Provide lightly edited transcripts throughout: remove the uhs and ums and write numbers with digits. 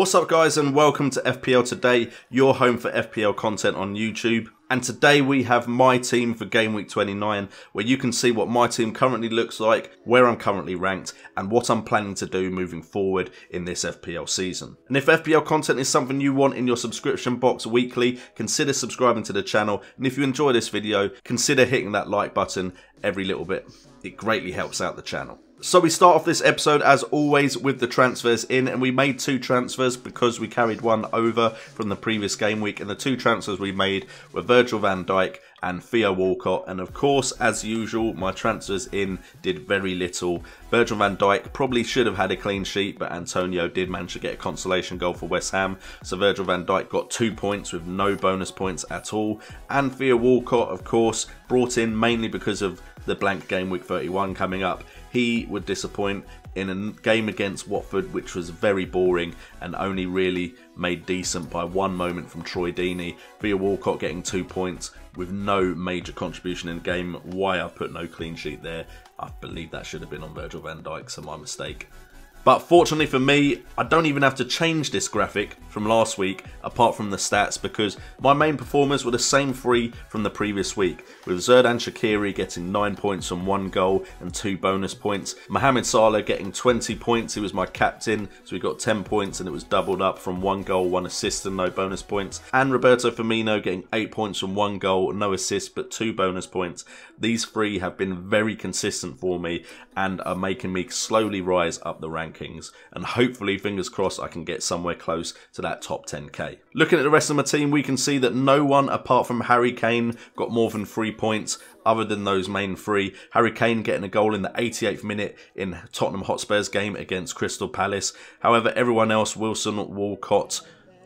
What's up guys, and welcome to FPL Today, your home for FPL content on YouTube. And today we have my team for Game Week 29, where you can see what my team currently looks like, where I'm currently ranked, and what I'm planning to do moving forward in this FPL season. And if FPL content is something you want in your subscription box weekly, consider subscribing to the channel. And if you enjoy this video, consider hitting that like button every little bit. It greatly helps out the channel. So we start off this episode as always with the transfers in, and we made 2 transfers because we carried one over from the previous game week, and the 2 transfers we made were Virgil van Dijk and Theo Walcott. And of course, as usual, my transfers in did very little. Virgil van Dijk probably should have had a clean sheet, but Antonio did manage to get a consolation goal for West Ham, so Virgil van Dijk got 2 points with no bonus points at all. And Theo Walcott, of course, brought in mainly because of the blank Game Week 31 coming up. He would disappoint in a game against Watford, which was very boring and only really made decent by one moment from Troy Deeney. Theo Walcott getting 2 points with no major contribution in the game. Why I put no clean sheet there, I believe that should have been on Virgil van Dijk, so my mistake. But fortunately for me, I don't even have to change this graphic from last week apart from the stats, because my main performers were the same 3 from the previous week, with Xherdan Shaqiri getting 9 points from 1 goal and 2 bonus points. Mohamed Salah getting 20 points, he was my captain, so he got 10 points and it was doubled up from 1 goal, 1 assist and no bonus points. And Roberto Firmino getting 8 points from 1 goal, no assist but 2 bonus points. These 3 have been very consistent for me and are making me slowly rise up the rankings, and hopefully, fingers crossed, I can get somewhere close to that top 10k. Looking at the rest of my team, we can see that no one apart from Harry Kane got more than 3 points other than those main 3. Harry Kane getting a goal in the 88th minute in Tottenham Hotspur's game against Crystal Palace. However, everyone else, Wilson, Walcott,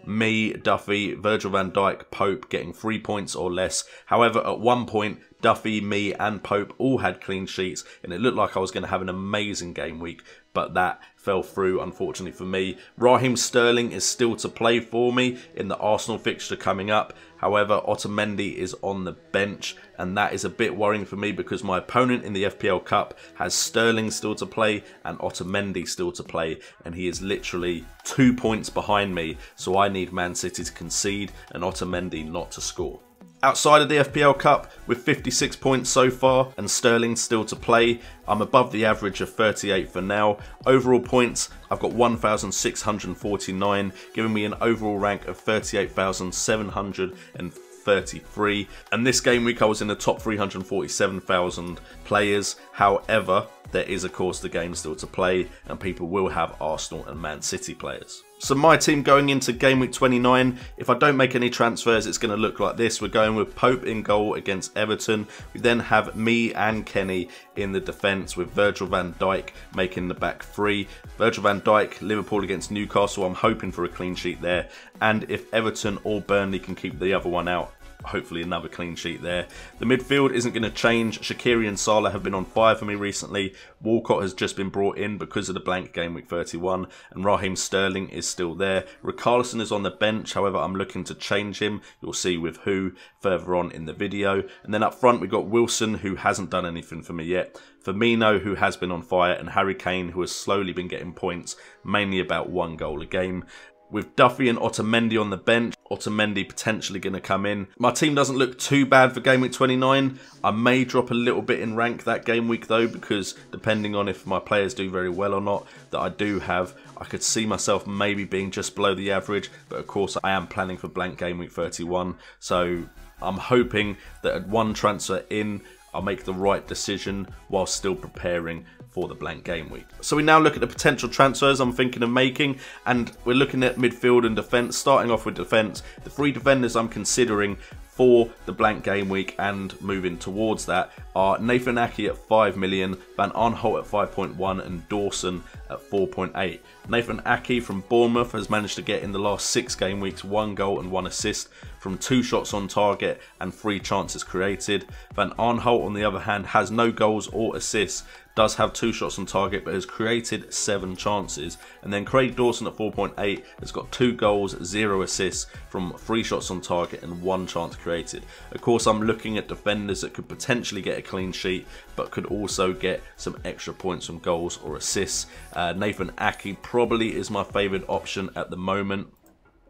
me, Duffy, Virgil van Dijk, Pope, getting 3 points or less. However, at one point, Duffy, me and Pope all had clean sheets, and it looked like I was going to have an amazing game week, but that fell through, unfortunately for me. Raheem Sterling is still to play for me in the Arsenal fixture coming up. However, Otamendi is on the bench, and that is a bit worrying for me because my opponent in the FPL Cup has Sterling still to play and Otamendi still to play, and he is literally 2 points behind me, so I need Man City to concede and Otamendi not to score. Outside of the FPL Cup, with 56 points so far and Sterling still to play, I'm above the average of 38 for now. Overall points, I've got 1,649, giving me an overall rank of 38,733. And this game week I was in the top 347,000 players. However, there is of course the game still to play, and people will have Arsenal and Man City players. So my team going into Game Week 29, if I don't make any transfers, it's going to look like this. We're going with Pope in goal against Everton. We then have me and Kenny in the defence, with Virgil van Dijk making the back 3. Virgil van Dijk, Liverpool against Newcastle, I'm hoping for a clean sheet there. And if Everton or Burnley can keep the other one out, hopefully another clean sheet there. The midfield isn't going to change. Shaqiri and Salah have been on fire for me recently. Walcott has just been brought in because of the blank Game Week 31, and Raheem Sterling is still there. Richarlison is on the bench, however I'm looking to change him. You'll see with who further on in the video. And then up front we've got Wilson, who hasn't done anything for me yet. Firmino, who has been on fire, and Harry Kane, who has slowly been getting points, mainly about 1 goal a game. With Duffy and Otamendi on the bench, Otamendi potentially going to come in. My team doesn't look too bad for Game Week 29. I may drop a little bit in rank that game week though, because depending on if my players do very well or not, that I do have, I could see myself maybe being just below the average. But of course I am planning for blank Game Week 31. So I'm hoping that at 1 transfer in, I'll make the right decision while still preparing for the blank game week. So we now look at the potential transfers I'm thinking of making, and we're looking at midfield and defence. Starting off with defence, the 3 defenders I'm considering for the blank game week and moving towards that are Nathan Ake at 5 million, Van Aanholt at 5.1 and Dawson at 4.8. Nathan Ake from Bournemouth has managed to get in the last 6 game weeks 1 goal and 1 assist from 2 shots on target and 3 chances created. Van Aanholt, on the other hand, has no goals or assists, does have 2 shots on target but has created 7 chances. And then Craig Dawson at 4.8 has got 2 goals, 0 assists from 3 shots on target and 1 chance created. Of course, I'm looking at defenders that could potentially get a clean sheet but could also get some extra points from goals or assists. Nathan Ake probably is my favourite option at the moment,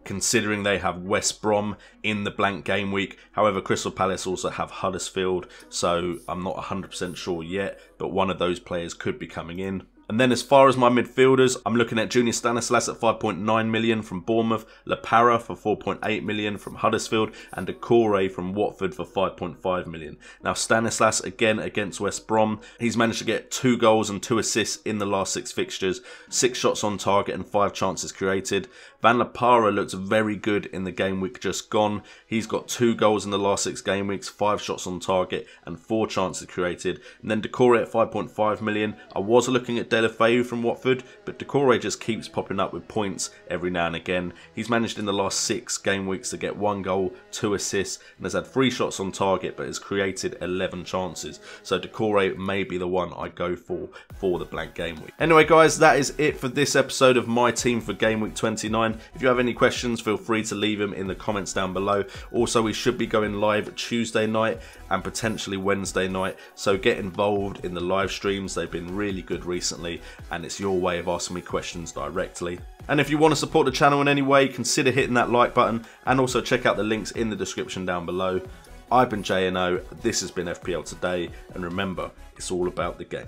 considering they have West Brom in the blank game week. However, Crystal Palace also have Huddersfield, so I'm not 100% sure yet, but one of those players could be coming in. And then as far as my midfielders, I'm looking at Junior Stanislas at 5.9 million from Bournemouth, Lapara for 4.8 million from Huddersfield, and Decore from Watford for 5.5 million. Now Stanislas, again against West Brom, he's managed to get 2 goals and 2 assists in the last 6 fixtures, 6 shots on target and 5 chances created. Van Lapara looks very good in the game week just gone. He's got 2 goals in the last 6 game weeks, 5 shots on target and 4 chances created. And then Decore at 5.5 million. I was looking at Delafeu from Watford, but Decore just keeps popping up with points every now and again. He's managed in the last 6 game weeks to get 1 goal, 2 assists, and has had 3 shots on target, but has created 11 chances. So Decore may be the one I go for the blank game week. Anyway, guys, that is it for this episode of my team for game week 29. If you have any questions, feel free to leave them in the comments down below. Also, we should be going live Tuesday night and potentially Wednesday night, so get involved in the live streams. They've been really good recently, and it's your way of asking me questions directly. And if you want to support the channel in any way, consider hitting that like button, and also check out the links in the description down below. I've been JNO, this has been FPL Today, and remember, it's all about the game.